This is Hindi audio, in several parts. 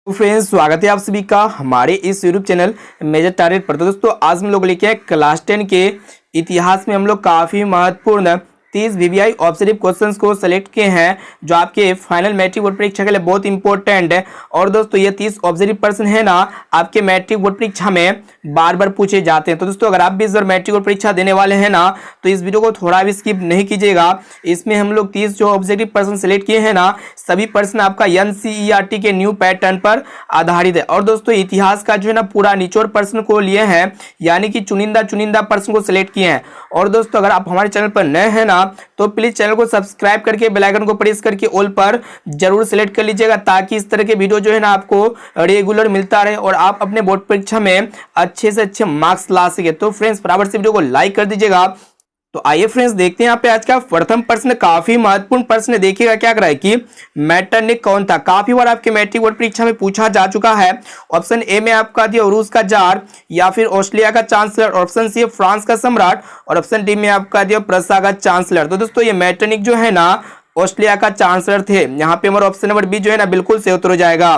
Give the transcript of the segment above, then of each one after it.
तो फ्रेंड्स, स्वागत है आप सभी का हमारे इस यूट्यूब चैनल मेजर टारगेट पर। तो दोस्तों, आज हम लोग लेके आए क्लास 10 के इतिहास में हम लोग काफ़ी महत्वपूर्ण 30 वीवीआई ऑब्जेक्टिव क्वेश्चंस को सेलेक्ट किए हैं जो आपके फाइनल मैट्रिक बोर्ड परीक्षा के लिए बहुत इंपॉर्टेंट है। और दोस्तों, ये 30 ऑब्जेक्टिव प्रश्न है ना, आपके मैट्रिक बोर्ड परीक्षा में बार बार पूछे जाते हैं। तो दोस्तों, अगर आप भी इस बार मैट्रिक बोर्ड परीक्षा देने वाले हैं ना, तो इस वीडियो को थोड़ा भी स्किप नहीं कीजिएगा। इसमें हम लोग 30 जो ऑब्जेक्टिव प्रश्न सेलेक्ट किए हैं ना, सभी प्रश्न आपका एनसीईआरटी के न्यू पैटर्न पर आधारित है। और दोस्तों, इतिहास का जो है ना पूरा निचोड़ प्रश्न को लिए हैं, यानी कि चुनिंदा प्रश्न को सिलेक्ट किए हैं। और दोस्तों, अगर आप हमारे चैनल पर नए हैं ना, तो प्लीज चैनल को सब्सक्राइब करके बेल आइकन को प्रेस करके ऑल पर जरूर सिलेक्ट कर लीजिएगा, ताकि इस तरह के वीडियो जो है ना आपको रेगुलर मिलता रहे और आप अपने बोर्ड परीक्षा में अच्छे से अच्छे मार्क्स ला सके। तो फ्रेंड्स, बराबर से वीडियो को लाइक कर दीजिएगा। तो आइए फ्रेंड्स, देखते हैं यहाँ पे आज का प्रथम प्रश्न। काफी महत्वपूर्ण प्रश्न, देखिएगा क्या कर रहा है कि मेटरनिक कौन था। काफी बार आपके मैट्रिक बोर्ड परीक्षा में पूछा जा चुका है। ऑप्शन ए में आपका दिया रूस का जार, या फिर ऑस्ट्रेलिया का चांसलर, ऑप्शन सी फ्रांस का सम्राट, और ऑप्शन डी में आपका दिया प्रसा का चांसलर। तो दोस्तों, ये मेटरनिक जो है ना ऑस्ट्रेलिया का चांसलर थे। यहाँ पे हमारा ऑप्शन नंबर बी जो है ना बिल्कुल से उत्तर हो जाएगा।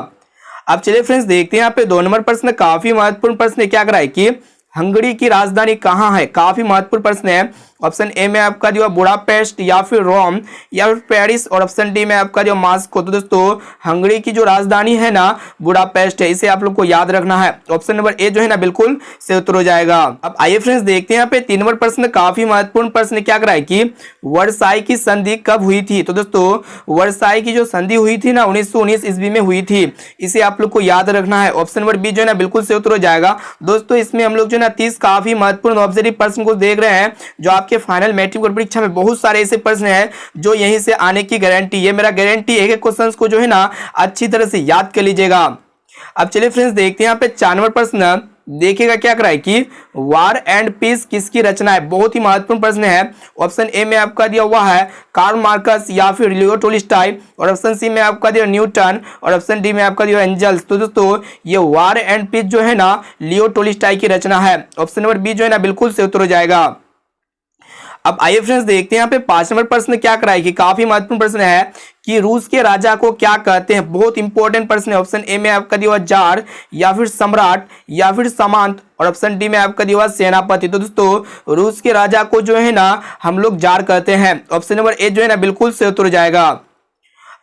अब चलिए फ्रेंड्स, देखते हैं यहाँ पे 2 नंबर प्रश्न। काफी महत्वपूर्ण प्रश्न क्या कर रहा है कि हंगरी की राजधानी कहाँ है। काफी महत्वपूर्ण प्रश्न है। ऑप्शन ए में आपका जो बुडापेस्ट, या फिर रोम, या फिर पेरिस, और ऑप्शन डी में आपका जो मास्को। तो दोस्तों, हंगरी की जो राजधानी है ना बुडापेस्ट है, इसे आप लोग को याद रखना है। ऑप्शन नंबर ए जो है ना बिल्कुल से उत्तर हो जाएगा। अब आइए फ्रेंड्स, देखते हैं यहाँ पे 3 नंबर प्रश्न। काफी महत्वपूर्ण प्रश्न क्या कर रहा है कि वर्साई की संधि कब हुई थी। तो दोस्तों, वर्साई की जो संधि हुई थी ना 1919 ईस्वी में हुई थी, इसे आप लोग को याद रखना है। ऑप्शन नंबर बी जो है ना बिल्कुल से उत्तर हो जाएगा। दोस्तों, इसमें हम लोग जो है ना 30 काफी महत्वपूर्ण ऑब्जेक्टिव प्रश्न को देख रहे हैं जो आपके फाइनल मैट्रिक बोर्ड परीक्षा में बहुत सारे ऐसे प्रश्न हैं जो यहीं से आने की गारंटी है। मेरा गारंटी है कि क्वेश्चंस को जो है ना अच्छी तरह से याद कर लीजिएगा। अब चलिए फ्रेंड्स, देखते हैं यहाँ पे 4 नंबर प्रश्न। देखिएगा क्या कर रहा है कि वार एंड पीस किसकी रचना है। बहुत ही महत्वपूर्ण प्रश्न है। ऑप्शन ए में आपका दिया हुआ है कार्ल मार्कस, या फिर लियो टोल्स्टॉय, और ऑप्शन सी में आपका दिया न्यूटन, और ऑप्शन डी में आपका दिया एंजल्स। तो दोस्तों, ये वार एंड पीस जो है ना लियो टोल्स्टॉय की रचना है। ऑप्शन नंबर बी जो है ना बिल्कुल से उत्तर हो जाएगा। अब आइए फ्रेंड्स, देखते हैं यहाँ पे 5 नंबर प्रश्न क्या कराए कि काफी महत्वपूर्ण प्रश्न है कि रूस के राजा को क्या कहते हैं। बहुत इंपॉर्टेंट प्रश्न है। ऑप्शन ए में आपका दिया हुआ जार, या फिर सम्राट, या फिर सामंत, और ऑप्शन डी में आपका दिया हुआ सेनापति। तो दोस्तों, रूस के राजा को जो है ना हम लोग जार कहते हैं। ऑप्शन नंबर ए जो है ना बिल्कुल से उत्तर हो जाएगा।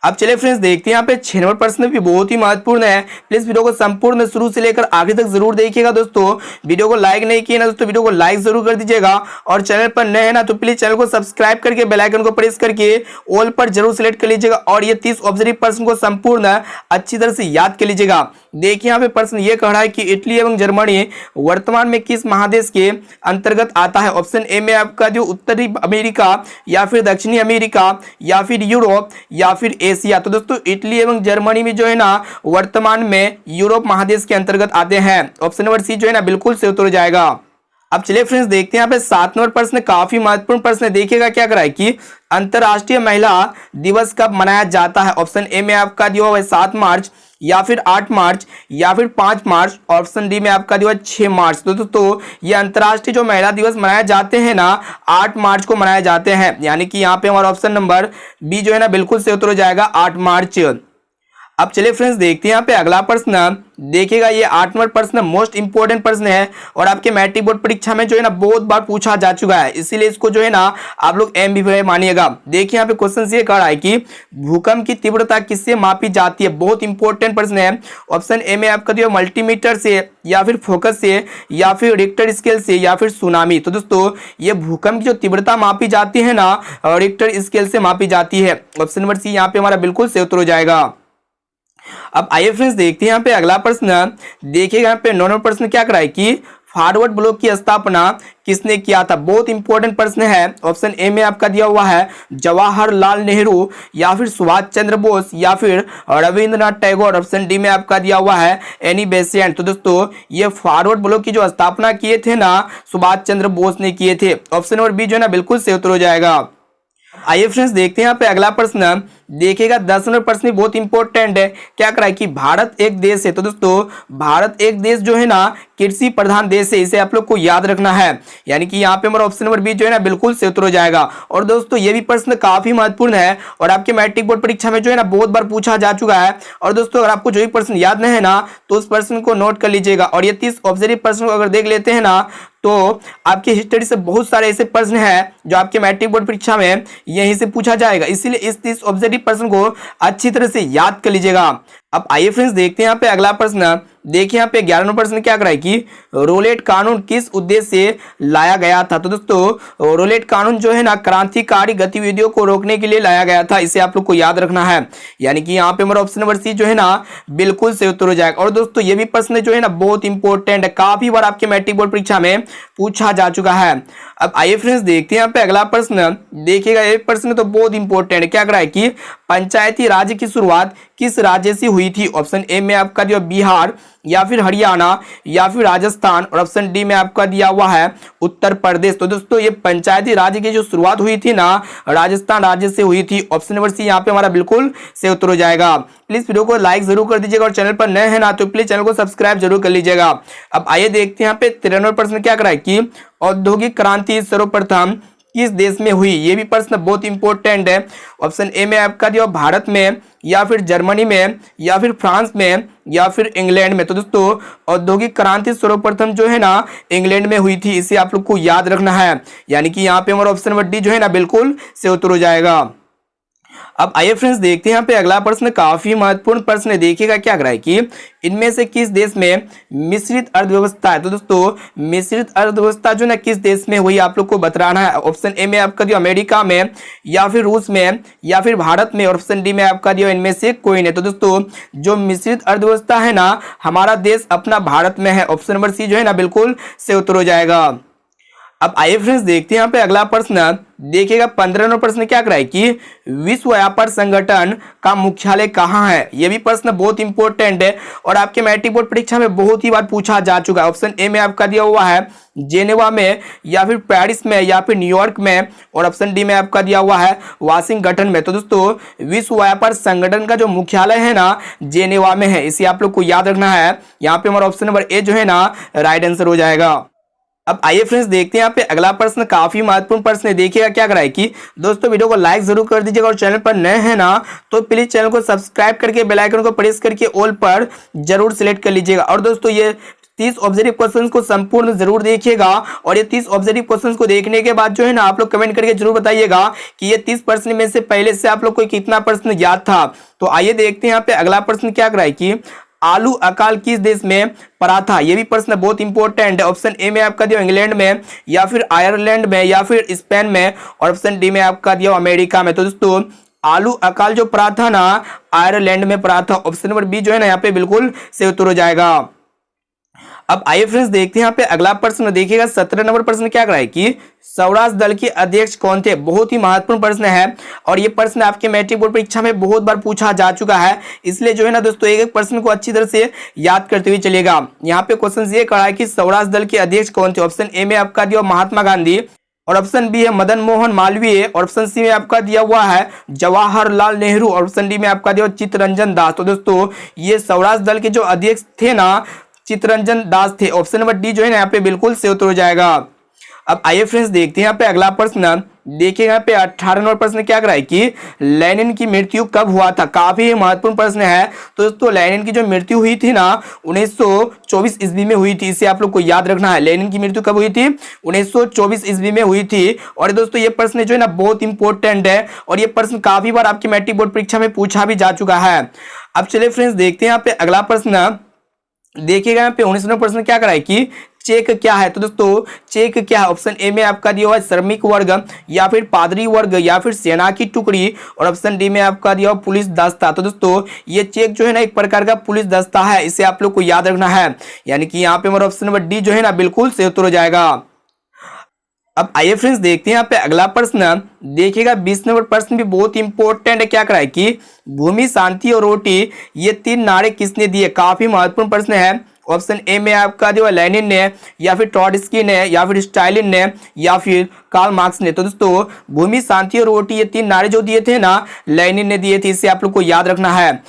अब चलिए फ्रेंड्स, देखते हैं यहाँ पे 6 नंबर प्रश्न भी बहुत ही महत्वपूर्ण है। प्लीज वीडियो को संपूर्ण शुरू से लेकर आगे तक जरूर देखिएगा। दोस्तों, वीडियो को लाइक नहीं किया ना दोस्तों, वीडियो को लाइक जरूर कर दीजिएगा। और चैनल पर नए हैं ना, तो प्लीज चैनल को सब्सक्राइब करके बेल आइकन को प्रेस करके ऑल पर जरूर सिलेक्ट कर लीजिएगा। और ये 30 ऑब्जेक्टिव प्रश्न को संपूर्ण अच्छी तरह से याद कर लीजिएगा। देखिए यहाँ पे प्रश्न ये कह रहा है कि इटली एवं जर्मनी वर्तमान में किस महादेश के अंतर्गत आता है। ऑप्शन ए में आपका जो उत्तरी अमेरिका, या फिर दक्षिणी अमेरिका, या फिर यूरोप, या फिर एशिया। तो दोस्तों, इटली एवं जर्मनी में जो है ना वर्तमान में यूरोप महादेश के अंतर्गत आते हैं। ऑप्शन नंबर सी जो है ना बिल्कुल से उत्तर हो जाएगा। अब चलिए फ्रेंड्स, देखते हैं यहाँ पे 7 नंबर प्रश्न। काफी महत्वपूर्ण प्रश्न है। देखिएगा क्या कर रहा है कि अंतरराष्ट्रीय महिला दिवस कब मनाया जाता है। ऑप्शन ए में आपका दिया हुआ है 7 मार्च, या फिर 8 मार्च, या फिर 5 मार्च, ऑप्शन डी में आपका दिया 6 मार्च। तो दोस्तों, ये अंतरराष्ट्रीय जो महिला दिवस मनाए जाते हैं ना 8 मार्च को मनाए जाते हैं, यानी कि यहाँ पे हमारा ऑप्शन नंबर बी जो है ना बिल्कुल से उत्तर हो जाएगा 8 मार्च। अब चलिए फ्रेंड्स, देखते हैं यहाँ पे अगला प्रश्न। देखिएगा, ये 8 नंबर प्रश्न मोस्ट इंपोर्टेंट प्रश्न है और आपके मैट्रिक बोर्ड परीक्षा में जो है ना बहुत बार पूछा जा चुका है, इसीलिए इसको जो है ना आप लोग एमबी मानिएगा। देखिए यहाँ पे क्वेश्चन ये कह रहा है कि भूकंप की तीव्रता किससे मापी जाती है। बहुत इंपॉर्टेंट प्रश्न है। ऑप्शन ए में आपका दिया मल्टीमीटर से, या फिर फोकस से, या फिर रिक्टर स्केल से, या फिर सुनामी। तो दोस्तों, ये भूकंप की जो तीव्रता मापी जाती है ना रिक्टर स्केल से मापी जाती है। ऑप्शन नंबर सी यहाँ पे हमारा बिल्कुल से उत्तर हो जाएगा। अब आइए फ्रेंड्स, देखते हैं यहाँ पे अगला प्रश्न। देखिएगा यहाँ पे 9 नंबर प्रश्न क्या कराए कि फॉरवर्ड ब्लॉक की स्थापना किसने किया था। बहुत इंपॉर्टेंट प्रश्न है। ऑप्शन ए में आपका दिया हुआ है जवाहरलाल नेहरू, या फिर सुभाष चंद्र बोस, या फिर रविंद्रनाथ टैगोर। ऑप्शन डी में आपका दिया हुआ है एनी बेसेंट। तो दोस्तों, ये फॉरवर्ड ब्लॉक की जो स्थापना किए थे ना सुभाष चंद्र बोस ने किए थे। ऑप्शन नंबर बी जो है ना बिल्कुल से उत्तर हो जाएगा। आइए फ्रेंड्स देखते हैं यहाँ पे अगला प्रश्न। देखिएगा 10 नंबर प्रश्न भी बहुत इंपॉर्टेंट है। क्या करा है कि भारत एक देश है, तो दोस्तों भारत एक देश जो है ना कृषि प्रधान देश है, इसे आप लोग को याद रखना है। यानी कि यहाँ पे हमारा ऑप्शन नंबर बी जो है ना बिल्कुल से उत्तर हो जाएगा। और दोस्तों ये भी प्रश्न काफी महत्वपूर्ण है और आपके मैट्रिक बोर्ड परीक्षा में जो है ना बहुत बार पूछा जा चुका है। और दोस्तों अगर आपको जो भी प्रश्न याद नहीं है ना तो उस प्रश्न को नोट कर लीजिएगा। और ये 30 ऑब्जर्व प्रश्न को अगर देख लेते हैं ना तो आपकी हिस्ट्री से बहुत सारे ऐसे प्रश्न हैं जो आपके मैट्रिक बोर्ड परीक्षा में यहीं से पूछा जाएगा, इसीलिए इस 30 ऑब्जर्व प्रश्न को अच्छी तरह से याद कर लीजिएगा। अब आइए फ्रेंड्स देखते हैं यहाँ पे अगला प्रश्न। देखिए यहाँ पे 11वां प्रश्न क्या कर रहा है कि रोलेट कानून किस उद्देश्य से लाया गया था। तो दोस्तों रोलेट कानून जो है ना क्रांतिकारी गतिविधियों को रोकने के लिए लाया गया था, इसे आप लोग को याद रखना है। यानी कि यहाँ पे हमारा ऑप्शन नंबर सी जो है ना बिल्कुल से उत्तर हो जाएगा। और दोस्तों ये भी प्रश्न जो है ना बहुत इंपॉर्टेंट है, काफी बार आपके मैट्रिक बोर्ड परीक्षा में पूछा जा चुका है। अब आइए फ्रेंड्स देखते हैं यहाँ पे अगला प्रश्न। देखिएगा ये प्रश्न तो बहुत इंपॉर्टेंट है। क्या कर रहा है कि पंचायती राज की शुरुआत किस राज्य से हुई थी। ऑप्शन ए में आपका दिया बिहार या फिर हरियाणा या फिर राजस्थान, और ऑप्शन डी में आपका दिया हुआ है उत्तर प्रदेश। तो दोस्तों ये पंचायती राज की जो शुरुआत हुई थी ना राजस्थान राज्य से हुई थी। ऑप्शन नंबर सी यहाँ पे हमारा बिल्कुल से उत्तर हो जाएगा। प्लीज वीडियो को लाइक जरूर कर दीजिएगा और चैनल पर नए हैं ना तो प्लीज चैनल को सब्सक्राइब जरूर कर लीजिएगा। अब आइए देखते हैं यहाँ पे 93वां प्रश्न क्या कर रहा है कि औद्योगिक क्रांति सर्वप्रथम किस देश में हुई। ये भी प्रश्न बहुत इंपॉर्टेंट है। ऑप्शन ए में आपका दिया भारत में या फिर जर्मनी में या फिर फ्रांस में या फिर इंग्लैंड में। तो दोस्तों औद्योगिक क्रांति सर्वप्रथम जो है ना इंग्लैंड में हुई थी, इसे आप लोग को याद रखना है। यानी कि यहाँ पे हमारा ऑप्शन नंबर डी जो है ना बिल्कुल से उत्तर हो जाएगा। अब आइए फ्रेंड्स देखते हैं यहाँ पे अगला प्रश्न, काफी महत्वपूर्ण प्रश्न है। देखिएगा क्या कर रहा है कि इनमें से किस देश में मिश्रित अर्थव्यवस्था है। तो दोस्तों मिश्रित अर्थव्यवस्था जो ना किस देश में हुई आप लोग को बताना है। ऑप्शन ए में आपका दिया अमेरिका में या फिर रूस में या फिर भारत में, और ऑप्शन डी में आपका दिया इनमें से कोई नहीं। तो दोस्तों जो मिश्रित अर्थव्यवस्था है ना हमारा देश अपना भारत में है। ऑप्शन नंबर सी जो है ना बिल्कुल से उत्तर हो जाएगा। अब आइए फ्रेंड्स देखते हैं यहाँ पे अगला प्रश्न। देखिएगा 15वां प्रश्न क्या कर रहा है कि विश्व व्यापार संगठन का मुख्यालय कहाँ है। यह भी प्रश्न बहुत इंपॉर्टेंट है और आपके मैट्रिक बोर्ड परीक्षा में बहुत ही बार पूछा जा चुका है। ऑप्शन ए में आपका दिया हुआ है जेनेवा में या फिर पेरिस में या फिर न्यूयॉर्क में, और ऑप्शन डी में आपका दिया हुआ है वाशिंगटन में। तो दोस्तों विश्व व्यापार संगठन का जो मुख्यालय है ना जेनेवा में है, इसे आप लोग को याद रखना है। यहाँ पे हमारा ऑप्शन नंबर ए जो है ना राइट आंसर हो जाएगा। अब आइए फ्रेंड्स देखते हैं यहाँ पे अगला प्रश्न, काफी महत्वपूर्ण प्रश्न है। देखिएगा क्या कर रहा है कि दोस्तों वीडियो को लाइक जरूर कर दीजिएगा और चैनल पर नए हैं ना तो प्लीज चैनल को सब्सक्राइब करके बेल आइकन को प्रेस करके ऑल पर जरूर सिलेक्ट कर लीजिएगा। और दोस्तों ये 30 ऑब्जर्व क्वेश्चंस को संपूर्ण जरूर देखिएगा और ये 30 ऑब्जर्व क्वेश्चंस को देखने के बाद जो है ना आप लोग कमेंट करके जरूर बताइएगा कि ये 30 प्रश्न में से पहले से आप लोग को कितना प्रश्न याद था। तो आइए देखते हैं यहाँ पे अगला प्रश्न क्या कर रहा है कि आलू अकाल किस देश में पड़ा था। यह भी प्रश्न बहुत इंपॉर्टेंट है। ऑप्शन ए में आपका दिया इंग्लैंड में या फिर आयरलैंड में या फिर स्पेन में, और ऑप्शन डी में आपका दिया अमेरिका में। तो दोस्तों आलू अकाल जो पड़ा था ना आयरलैंड में पड़ा था। ऑप्शन नंबर बी जो है ना यहाँ पे बिल्कुल से उत्तर हो जाएगा। अब आइए फ्रेंड्स देखते हैं यहाँ पे अगला प्रश्न। देखिएगा 17 नंबर प्रश्न क्या कर रहा है कि स्वराज दल के अध्यक्ष कौन थे। बहुत ही महत्वपूर्ण प्रश्न है और ये प्रश्न आपके मैट्रिक बोर्ड परीक्षा में बहुत बार पूछा जा चुका है, इसलिए जो है ना दोस्तों एक एक प्रश्न को अच्छी तरह से याद करते हुए चलेगा। यहाँ पे क्वेश्चन ये करा है कि स्वराज दल के अध्यक्ष कौन थे। ऑप्शन ए में आपका दिया महात्मा गांधी, और ऑप्शन बी है मदन मोहन मालवीय, और ऑप्शन सी में आपका दिया हुआ है जवाहरलाल नेहरू, और ऑप्शन डी में आपका दिया चित्तरंजन दास। तो दोस्तों ये स्वराज दल के जो अध्यक्ष थे ना चित्तरंजन दास थे। ऑप्शन नंबर डी जो है ना यहाँ पे बिल्कुल से उत्तर हो जाएगा। अब आइए फ्रेंड्स देखते हैं यहाँ पे अगला प्रश्न। देखिए यहाँ पे 18 नंबर प्रश्न क्या कर रहा है कि लेनिन की मृत्यु कब हुआ था। काफी महत्वपूर्ण प्रश्न है। तो दोस्तों लेनिन की जो मृत्यु हुई थी ना 1924 ईस्वी में हुई थी, इसे आप लोग को याद रखना है। लेनिन की मृत्यु कब हुई थी 1924 ईस्वी में हुई थी। और दोस्तों ये प्रश्न जो है ना बहुत इंपॉर्टेंट है और ये प्रश्न काफी बार आपकी मैट्रिक बोर्ड परीक्षा में पूछा भी जा चुका है। अब चलिए फ्रेंड्स देखते हैं यहाँ पे अगला प्रश्न। देखिएगा यहाँ पे 19वां प्रश्न क्या करा है कि चेक क्या है। तो दोस्तों चेक क्या है। ऑप्शन ए में आपका दिया हुआ है श्रमिक वर्ग या फिर पादरी वर्ग या फिर सेना की टुकड़ी, और ऑप्शन डी में आपका दिया हुआ पुलिस दस्ता। तो दोस्तों ये चेक जो है ना एक प्रकार का पुलिस दस्ता है, इसे आप लोग को याद रखना है। यानी कि यहाँ पे हमारा ऑप्शन नंबर डी जो है ना बिल्कुल से उत्तर हो जाएगा। अब आइए फ्रेंड्स देखते हैं यहाँ पे अगला प्रश्न। देखिएगा 20 नंबर प्रश्न भी बहुत इंपॉर्टेंट है। क्या करा है कि भूमि, शांति और रोटी ये 3 नारे किसने दिए। काफी महत्वपूर्ण प्रश्न है ऑप्शन ए में आपका जो है लेनिन ने, या फिर ट्रॉट्स्की ने, या फिर स्टालिन ने, या फिर कार्ल मार्क्स ने। तो दोस्तों भूमि, शांति और रोटी ये 3 नारे जो दिए थे ना, लेनिन ने दिए थे। इसे आप लोग को याद रखना है।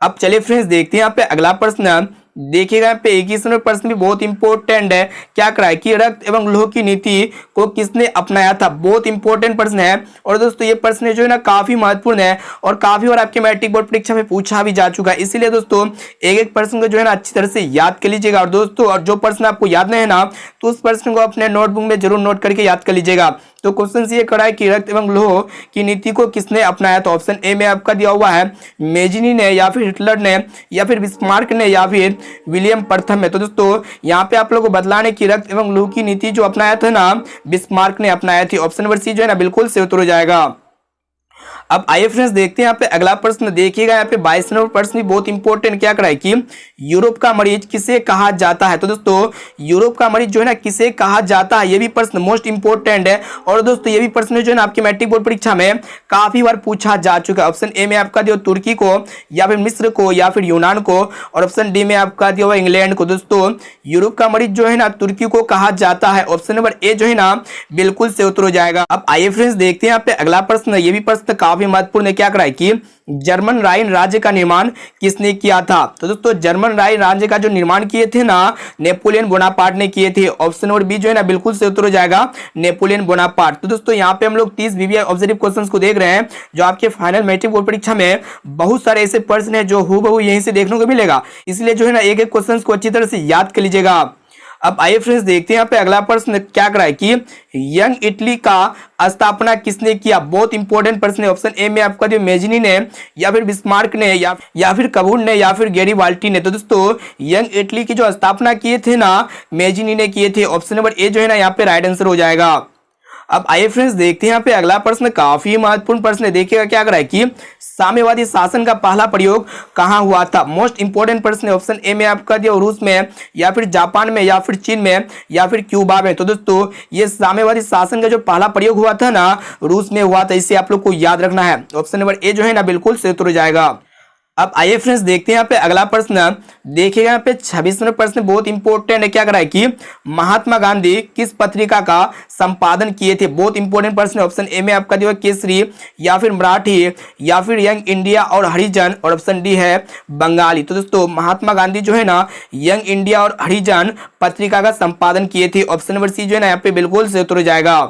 अब चलिए फ्रेंड्स देखते हैं यहाँ पे अगला प्रश्न। देखिएगा यहाँ पे 21 नंबर प्रश्न भी बहुत इंपॉर्टेंट है। क्या करा है कि रक्त एवं लौह की नीति को किसने अपनाया था? बहुत इंपॉर्टेंट प्रश्न है। और दोस्तों ये प्रश्न जो है ना काफी महत्वपूर्ण है और काफी बार आपके मैट्रिक बोर्ड परीक्षा में पूछा भी जा चुका है। इसीलिए दोस्तों एक एक प्रश्न को जो है ना अच्छी तरह से याद कर लीजिएगा। और दोस्तों और जो प्रश्न आपको याद नहीं है ना, तो उस प्रश्न को अपने नोटबुक में जरूर नोट करके याद कर लीजिएगा। तो क्वेश्चन ये करा है कि रक्त एवं लौह की नीति को किसने अपनाया? तो ऑप्शन ए में आपका दिया हुआ है मेजिनी ने, या फिर हिटलर ने, या फिर बिस्मार्क ने, या फिर विलियम प्रथम है। तो दोस्तों यहाँ पे आप लोगों को बदलाने की रक्त एवं लौह की नीति जो अपनाया था ना, बिस्मार्क ने अपनाया थी। ऑप्शन नंबर सी जो है ना बिल्कुल से उत्तर हो जाएगा। अब आइए फ्रेंड्स देखते हैं यहाँ पे अगला प्रश्न। देखिएगा यहाँ पे 22 नंबर प्रश्न भी बहुत इंपॉर्टेंट। क्या करा है कि यूरोप का मरीज किसे कहा जाता है? तो दोस्तों यूरोप का मरीज जो है ना किसे कहा जाता है, ये भी प्रश्न मोस्ट इंपॉर्टेंट है। और दोस्तों ये भी प्रश्न जो है ना आपके मैट्रिक बोर्ड परीक्षा में काफी बार पूछा जा चुका है। ऑप्शन ए में आपका दिया तुर्की को, या फिर मिस्र को, या फिर यूनान को, और ऑप्शन डी में आपका दिया हुआ इंग्लैंड को। दोस्तों यूरोप का मरीज जो है ना तुर्की को कहा जाता है। ऑप्शन नंबर ए जो है ना बिल्कुल से उत्तर हो जाएगा। अब आइए फ्रेंड्स देखते हैं यहाँ पे अगला प्रश्न। ये भी प्रश्न काफी महत्वपूर्ण है। क्या करा है कि जर्मन राइन राज्य का निर्माण किसने किया था? तो दोस्तों जर्मन राइन राज्य का जो निर्माण किए थे ना, नेपोलियन बोनापार्ट ने किए थे। ऑप्शन नंबर बी जो है ना बिल्कुल से उत्तर हो जाएगा, नेपोलियन बोनापार्ट। तो दोस्तों यहाँ पे हम लोग 30 वीवीआई ऑब्जेक्टिव क्वेश्चंस को देख रहे हैं, जो आपके फाइनल मैट्रिक बोर्ड परीक्षा में बहुत सारे ऐसे प्रश्न है जो हूबहू यहीं से देखने को मिलेगा। इसलिए जो है ना एक एक क्वेश्चन को अच्छी तरह से याद कर लीजिएगा। अब आइए फ्रेंड्स देखते हैं यहाँ पे अगला प्रश्न। क्या करा है कि यंग इटली का स्थापना किसने किया? बहुत इंपॉर्टेंट प्रश्न है। ऑप्शन ए में आपका जो मेजिनी ने, या फिर बिस्मार्क ने, या फिर कबून ने, या फिर गैरीबाल्टी ने। तो दोस्तों यंग इटली की जो स्थापना किए थे ना, मेजिनी ने किए थे। ऑप्शन नंबर ए जो है ना यहाँ पे राइट आंसर हो जाएगा। अब आइए फ्रेंड्स देखते हैं यहाँ पे अगला प्रश्न। काफी महत्वपूर्ण प्रश्न है। देखिएगा क्या करा है कि साम्यवादी शासन का पहला प्रयोग कहाँ हुआ था? मोस्ट इंपोर्टेंट प्रश्न है। ऑप्शन ए में आपका दिया रूस में, या फिर जापान में, या फिर चीन में, या फिर क्यूबा में। तो दोस्तों ये साम्यवादी शासन का जो पहला प्रयोग हुआ था ना, रूस में हुआ था। इसे आप लोग को याद रखना है। ऑप्शन नंबर ए जो है ना बिल्कुल से उत्तर हो जाएगा। अब आइए फ्रेंड्स देखते हैं यहाँ पे अगला प्रश्न। देखिएगा यहाँ पे 26 नंबर प्रश्न बहुत इंपॉर्टेंट है। क्या करा है कि महात्मा गांधी किस पत्रिका का संपादन किए थे? बहुत इंपॉर्टेंट प्रश्न है। ऑप्शन ए में आपका जो है केसरी, या फिर मराठी, या फिर यंग इंडिया और हरिजन, और ऑप्शन डी है बंगाली। तो दोस्तों महात्मा गांधी जो है ना यंग इंडिया और हरिजन पत्रिका का संपादन किए थे। ऑप्शन नंबर सी जो है ना यहाँ पे बिल्कुल से उत्तर हो जाएगा।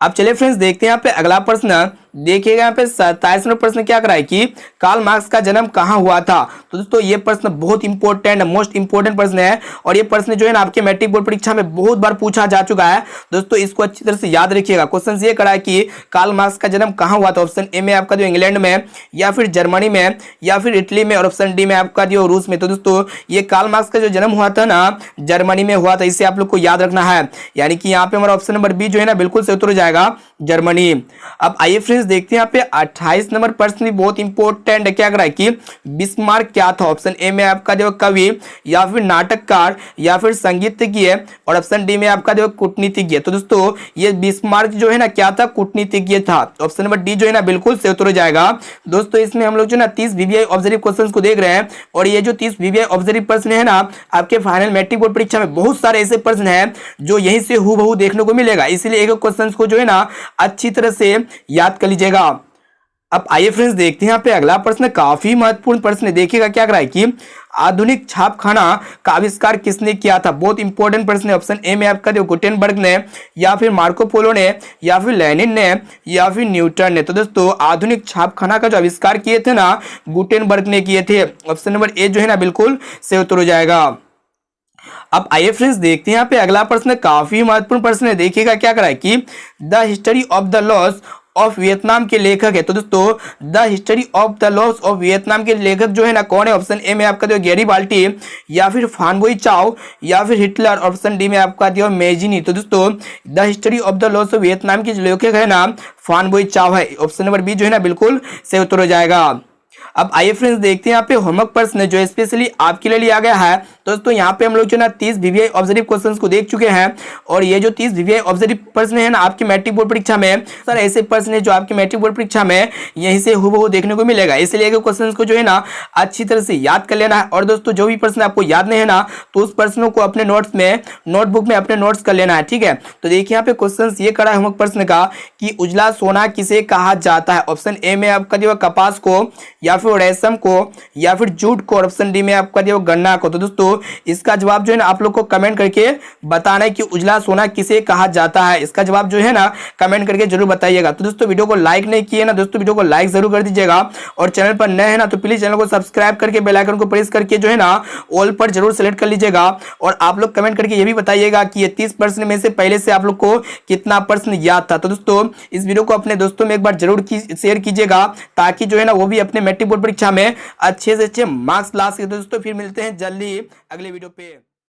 अब चलिए फ्रेंड्स देखते हैं यहाँ पे अगला प्रश्न। देखिएगा यहाँ पे 27 नंबर प्रश्न। क्या करा है कि कार्ल मार्क्स का जन्म कहाँ हुआ था? तो दोस्तों ये प्रश्न बहुत इंपॉर्टेंट है, मोस्ट इंपॉर्टेंट प्रश्न है। और ये प्रश्न जो है ना आपके मैट्रिक बोर्ड परीक्षा में बहुत बार पूछा जा चुका है। दोस्तों इसको अच्छी तरह से याद रखिएगा। क्वेश्चन ये करा है कि कार्ल मार्क्स का जन्म कहाँ हुआ था? ऑप्शन ए में आपका जो इंग्लैंड में, या फिर जर्मनी में, या फिर इटली में, और ऑप्शन डी में आपका जो रूस में। तो दोस्तों ये कार्ल मार्क्स का जो जन्म हुआ था ना, जर्मनी में हुआ था। इसे आप लोग को याद रखना है। यानी कि यहाँ पे हमारा ऑप्शन नंबर बी जो है ना बिल्कुल से उत्तर हो जाएगा, जर्मनी। अब आइए फ्रेंड्स देखते हैं यहाँ पे 28 नंबर प्रश्न भी बहुत इंपॉर्टेंट है। क्या करा है कि बिस्मार्क क्या था? ऑप्शन ए में आपका जो कवि, या फिर नाटककार, या फिर संगीतज्ञ, और ऑप्शन डी में आपका जो कूटनीतिज्ञ। तो दोस्तों ये बिस्मार्क जो है ना क्या था? कूटनीतिज्ञ था। ऑप्शन नंबर डी जो है ना बिल्कुल से उत्तर हो जाएगा। दोस्तों इसमें हम लोग जो ना 30 वीवीआई ऑब्जेक्टिव क्वेश्चंस को देख रहे हैं। और ये जो 30 वीवीआई ऑब्जेक्टिव प्रश्न है ना, आपके फाइनल मैट्रिक बोर्ड परीक्षा में बहुत सारे ऐसे प्रश्न है जो यहीं से हूबहू देखने को मिलेगा। इसलिए एक क्वेश्चन को जो है ना अच्छी तरह से याद कर लीजिएगा। अब आइए फ्रेंड्स देखते हैं यहाँ पे अगला प्रश्न। काफी महत्वपूर्ण प्रश्न है। देखिएगा क्या करा है कि आधुनिक छापखाना का आविष्कार किसने किया था? बहुत इंपॉर्टेंट प्रश्न है। ऑप्शन ए में आपका जो गुटेनबर्ग ने, या फिर मार्को पोलो ने, या फिर लेनिन ने, या फिर न्यूटन ने। तो दोस्तों आधुनिक छापखाना का जो आविष्कार किए थे ना, गुटेनबर्ग ने किए थे। ऑप्शन नंबर ए जो है ना बिल्कुल से उत्तर हो जाएगा। अब आइए फ्रेंड्स देखते हैं यहाँ पे अगला प्रश्न। काफी महत्वपूर्ण प्रश्न है। देखिएगा क्या करा है कि the history of the loss of Vietnam के लेखक है। तो दोस्तों the history of the loss of Vietnam के लेखक जो है ना कौन है? ऑप्शन ए में आपका जो गैरीबाल्टी, या फिर फान बोई चाओ, या फिर हिटलर, ऑप्शन डी में आपका जो मेजिनी। तो दोस्तों the history of the loss of Vietnam के जो लेखक है ना, फान बोई चाओ है। ऑप्शन नंबर बी जो है ना बिल्कुल से उत्तर हो जाएगा। अब आइए फ्रेंड्स देखते हैं यहाँ पे होमवर्क प्रश्न जो स्पेशली आपके लिए लिया गया है। दोस्तों यहाँ पे हम लोग जो ना 30 वीवीआई ऑब्जेक्टिव क्वेश्चंस को देख चुके हैं और ये जो 30 वीवीआई ऑब्जेक्टिव प्रश्न है ना आपकी मैट्रिक बोर्ड परीक्षा में सर ऐसे प्रश्न है जो आपकी मैट्रिक बोर्ड परीक्षा में यहीं से हूबहू देखने को मिलेगा। इसलिए क्वेश्चंस को जो है ना अच्छी तरह से याद कर लेना है और दोस्तों जो भी प्रश्न आपको याद नहीं है ना तो उस प्रश्नों को अपने नोट्स में नोटबुक में अपने नोट्स कर लेना है, ठीक है। तो देखिए यहाँ पे क्वेश्चन ये करा है होमवर्क प्रश्न का कि उजला सोना किसे कहा जाता है। ऑप्शन ए में आपका दिया कपास को, या फिर रेशम को, या फिर जूट को, और ऑप्शन डी में आपका दिया गन्ना को। तो दोस्तों इसका जवाब जो है ना आप लोग को कमेंट करके बताना है कि उजला सोना किसे कहा जाता है। इसका जवाब जो है ना कमेंट करके जरूर बताइएगा। तो दोस्तों वीडियो को लाइक नहीं किए ना दोस्तों वीडियो को लाइक जरूर कर दीजिएगा और चैनल पर नए हैं ना तो प्लीज चैनल को सब्सक्राइब करके बेल आइकन को प्रेस करके जो है ना ऑल पर जरूर सेलेक्ट कर लीजिएगा। और आप लोग कमेंट करके ये भी बताइएगा कि ये 30 प्रश्न में से पहले से आप लोग को कितना प्रश्न याद था। तो दोस्तों इस वीडियो को अपने दोस्तों में एक बार जरूर शेयर कीजिएगा ताकि जो है ना वो भी अपने मैट्रिक बोर्ड परीक्षा में अच्छे से अच्छे मार्क्स ला सके। दोस्तों फिर मिलते हैं जल्दी अगले वीडियो पे।